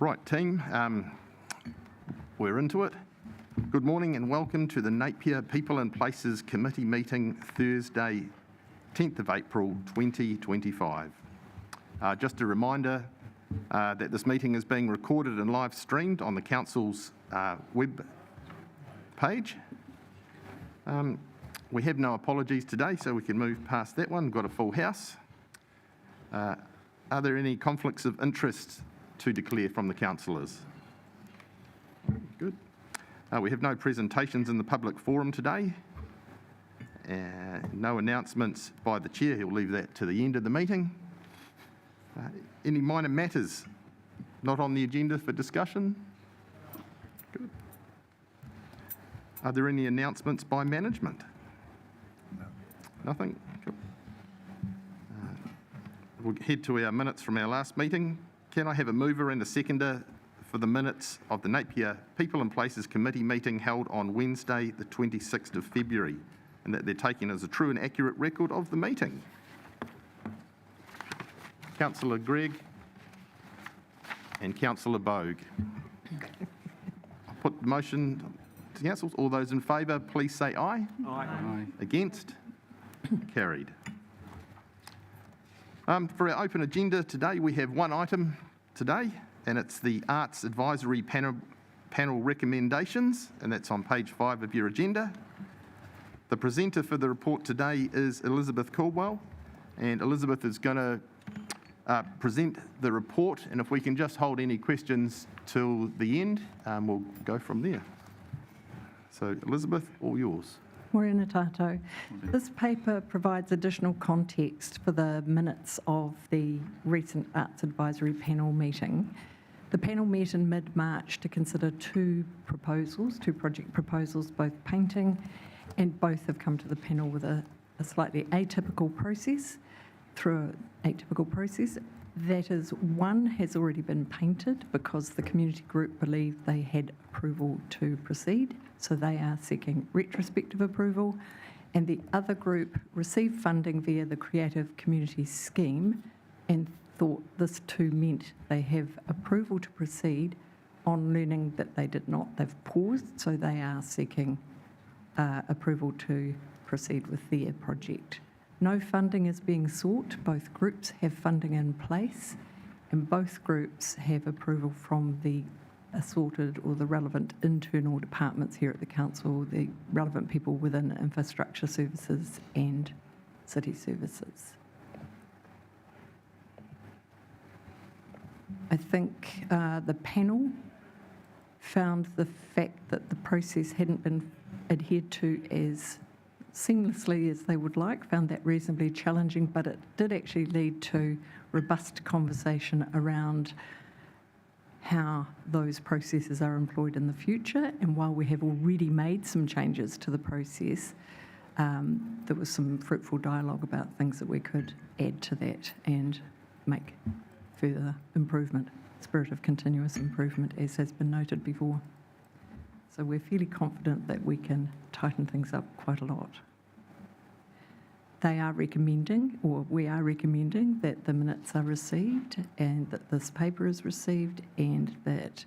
Right, team, we're into it. Good morning and welcome to the Napier People and Places Committee meeting Thursday, 10th of April 2025. Just a reminder that this meeting is being recorded and live streamed on the Council's web page. We have no apologies today, so we can move past that one. We've got a full house. Are there any conflicts of interest to declare from the councillors? Good. We have no presentations in the public forum today. No announcements by the chair. He'll leave that to the end of the meeting. Any minor matters not on the agenda for discussion? Good. Are there any announcements by management? No. Nothing? Cool. We'll head to our minutes from our last meeting. Can I have a mover and a seconder for the minutes of the Napier People and Places Committee meeting held on Wednesday, the 26th of February, and that they're taken as a true and accurate record of the meeting? Councillor Gregg and Councillor Bogue. I'll put the motion to council. All those in favour, please say aye. Aye. Aye. Against? Carried. For our open agenda today, we have one item today, and it's the Arts Advisory Panel recommendations, and that's on page 5 of your agenda. The presenter for the report today is Elizabeth Caldwell, and Elizabeth is going to present the report, and if we can just hold any questions till the end, we'll go from there. So Elizabeth, all yours. Morena tātou. This paper provides additional context for the minutes of the recent Arts Advisory Panel meeting. The panel met in mid-March to consider two project proposals, both painting, and both have come to the panel with a slightly atypical process. That is, one has already been painted because the community group believed they had approval to proceed, so they are seeking retrospective approval, and the other group received funding via the Creative Communities Scheme and thought this too meant they have approval to proceed. On learning that they did not, they've paused, so they are seeking approval to proceed with their project. No funding is being sought. Both groups have funding in place, and both groups have approval from the assorted or the relevant internal departments here at the council, the relevant people within infrastructure services and city services. I think the panel found the fact that the process hadn't been adhered to as seamlessly as they would like, found that reasonably challenging, but it did actually lead to robust conversation around how those processes are employed in the future. And while we have already made some changes to the process, there was some fruitful dialogue about things that we could add to that and make further improvement, spirit of continuous improvement, as has been noted before. So we're fairly confident that we can tighten things up quite a lot. They are recommending, or we are recommending, that the minutes are received and that this paper is received and that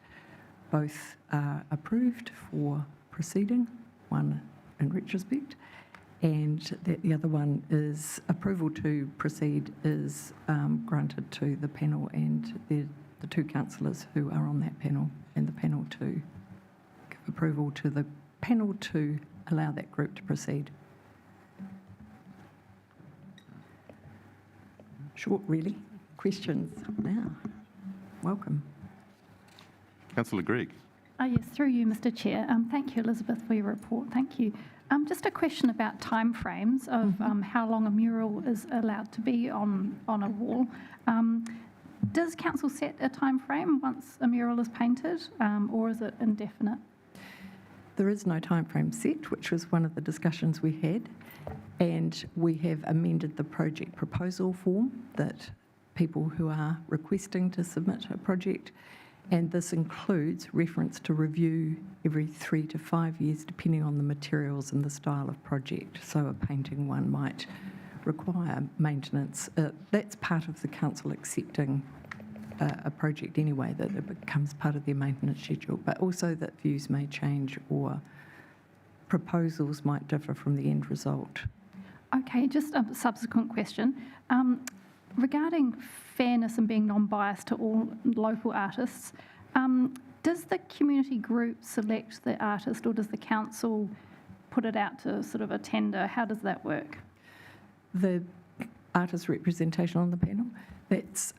both are approved for proceeding, one in retrospect, and that the other one is approval to proceed is granted to the panel and the two councillors who are on that panel, and the panel to give approval to the panel to allow that group to proceed. Short, really. Questions now. Welcome. Councillor Gregg. Yes, through you, Mr. Chair. Thank you, Elizabeth, for your report. Thank you. Just a question about timeframes of how long a mural is allowed to be on a wall. Does council set a time frame once a mural is painted, or is it indefinite? There is no time frame set, which was one of the discussions we had, and we have amended the project proposal form that people who are requesting to submit a project, and this includes reference to review every 3 to 5 years depending on the materials and the style of project. So a painting one might require maintenance. That's part of the council accepting a project anyway, that it becomes part of their maintenance schedule, but also that views may change or proposals might differ from the end result. Okay, just a subsequent question. Regarding fairness and being non-biased to all local artists, does the community group select the artist or does the council put it out to sort of a tender? How does that work? The artist representation on the panel, that's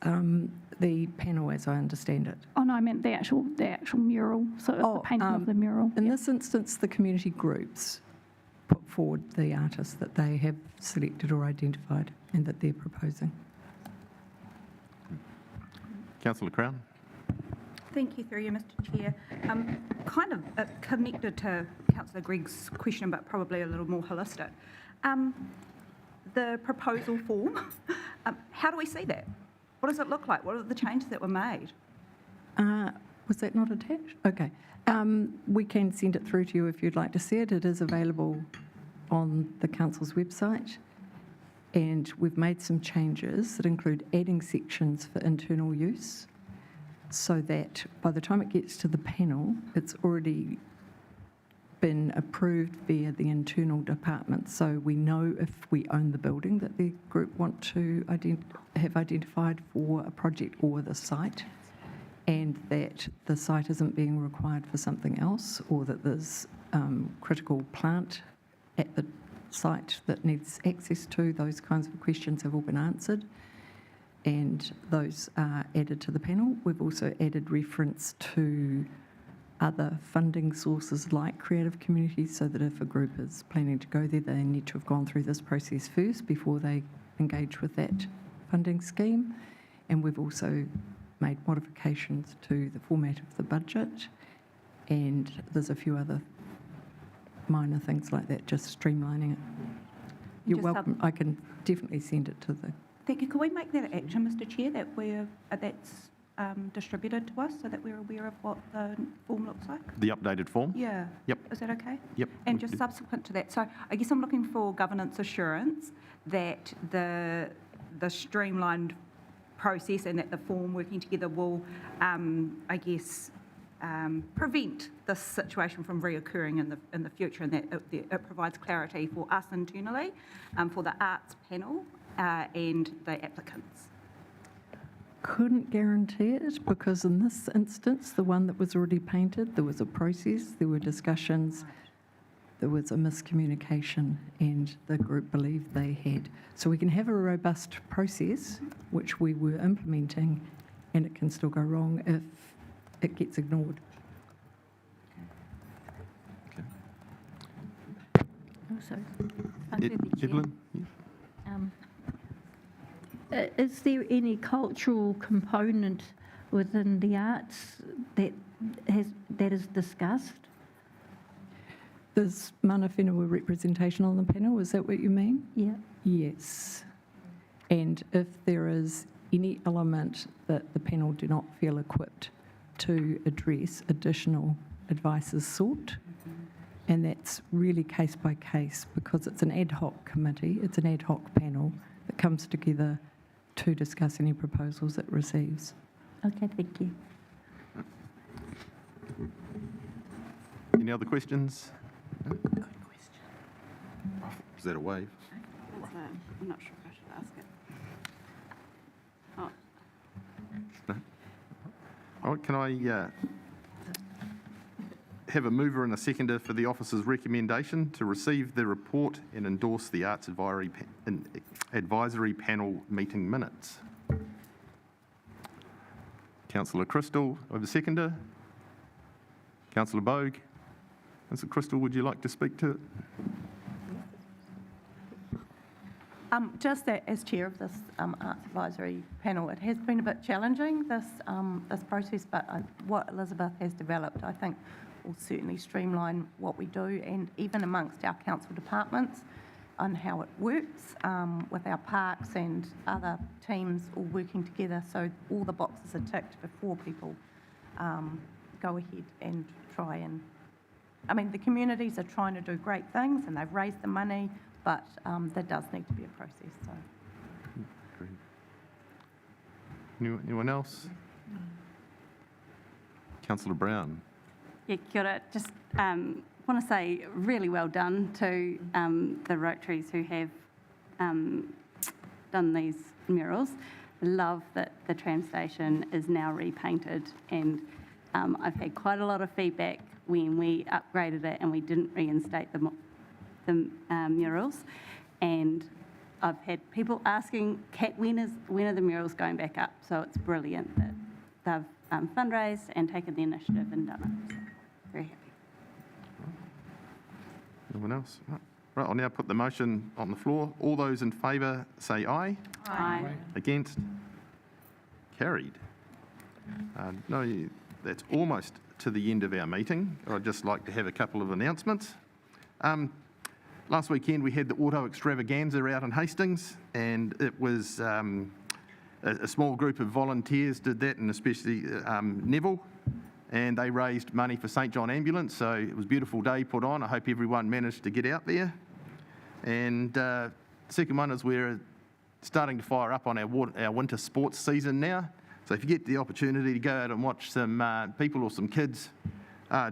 the panel as I understand it. Oh no, I meant the actual mural, so the painting of the mural. In this instance, the community groups put forward the artists that they have selected or identified and that they're proposing. Councillor Crown. Thank you, through you, Mr Chair. Kind of connected to Councillor Gregg's question, but probably a little more holistic. The proposal form, how do we see that? What does it look like? What are the changes that were made? Was that not attached? Okay. We can send it through to you if you'd like to see it. It is available on the council's website. And we've made some changes that include adding sections for internal use so that by the time it gets to the panel, it's already been approved via the internal department. So we know if we own the building that the group want to have identified for a project or the site, and that the site isn't being required for something else, or that there's critical plant at the site that needs access to. Those kinds of questions have all been answered, and those are added to the panel. We've also added reference to other funding sources like creative communities, so that if a group is planning to go there, they need to have gone through this process first before they engage with that funding scheme. And we've also made modifications to the format of the budget, and there's a few other minor things like that, just streamlining it. You're welcome. I can definitely send it to the... Thank you. Can we make that an action, Mr Chair, that that's distributed to us so that we're aware of what the form looks like? The updated form? Yeah. Yep. Is that okay? Yep. And just subsequent to that, so I guess I'm looking for governance assurance that the streamlined process and that the form working together will, prevent this situation from reoccurring in the future, and that it provides clarity for us internally, for the arts panel and the applicants. Couldn't guarantee it, because in this instance, the one that was already painted, there was a process, there were discussions, there was a miscommunication, and the group believed they had. So we can have a robust process, which we were implementing, and it can still go wrong if it gets ignored. Also, Evelyn? is there any cultural component within the arts that is discussed? There's mana whenua representation on the panel, is that what you mean? Yeah. Yes. And if there is any element that the panel do not feel equipped to address, additional advice is sought. And that's really case by case, because it's an ad hoc committee, it's an ad hoc panel that comes together to discuss any proposals it receives. Okay, thank you. Any other questions? Good question. Is that a wave? I'm not sure if I should ask it. Oh, No? All right, can I have a mover and a seconder for the officer's recommendation to receive the report and endorse the Arts Advisory Panel meeting minutes? Councillor Crystal, I have a seconder. Councillor Bogue. Councillor Crystal, would you like to speak to it? Just that as chair of this Arts Advisory Panel, it has been a bit challenging, this process, but what Elizabeth has developed, I think, will certainly streamline what we do, and even amongst our council departments on how it works with our parks and other teams all working together, so all the boxes are ticked before people go ahead and try and... I mean, the communities are trying to do great things and they've raised the money, but there does need to be a process. So. Anyone else? Councillor Brown. Yeah, kia ora. Just want to say really well done to the Rotaries who have done these murals. Love that the tram station is now repainted, and I've had quite a lot of feedback when we upgraded it and we didn't reinstate the murals. And I've had people asking, when are the murals going back up? So it's brilliant that they've fundraised and taken the initiative and done it. So very happy. Anyone else? No. Right, I'll now put the motion on the floor. All those in favour say aye. Aye. Against? Carried. No, that's almost to the end of our meeting. I'd just like to have a couple of announcements. Last weekend we had the auto extravaganza out in Hastings, and it was a small group of volunteers did that, and especially Neville, and they raised money for St John Ambulance, so it was a beautiful day put on. I hope everyone managed to get out there. And second one is we're starting to fire up on our winter sports season now. So if you get the opportunity to go out and watch some people or some kids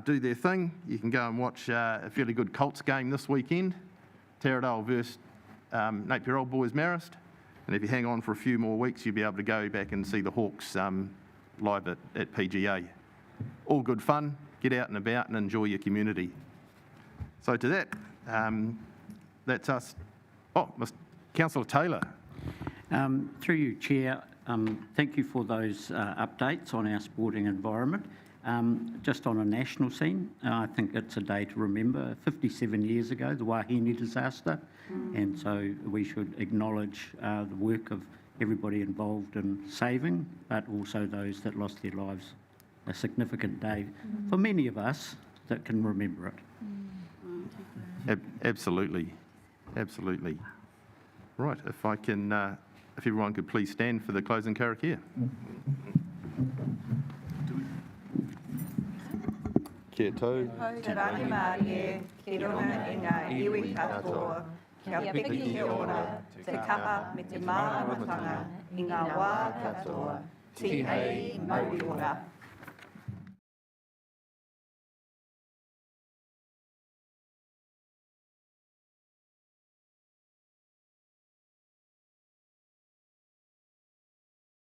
do their thing, you can go and watch a fairly good Colts game this weekend, Taradale versus Napier Old Boys Marist. And if you hang on for a few more weeks, you'll be able to go back and see the Hawks live at PGA. All good fun. Get out and about and enjoy your community. So to that, that's us. Oh, Councillor Taylor. Through you, Chair, thank you for those updates on our sporting environment. Just on a national scene, I think it's a day to remember. 57 years ago, the Wahine disaster, and so we should acknowledge the work of everybody involved in saving, but also those that lost their lives. A significant day for many of us that can remember it. Absolutely. Absolutely. Right, if I can, if everyone could please stand for the closing karakia. Kia tau. Te rangi Mārie, ki runga i ngā iwi katoa, kia piki ki ora, te kapa me te māramatanga i ngā wā katoa, ti hei mauri ora.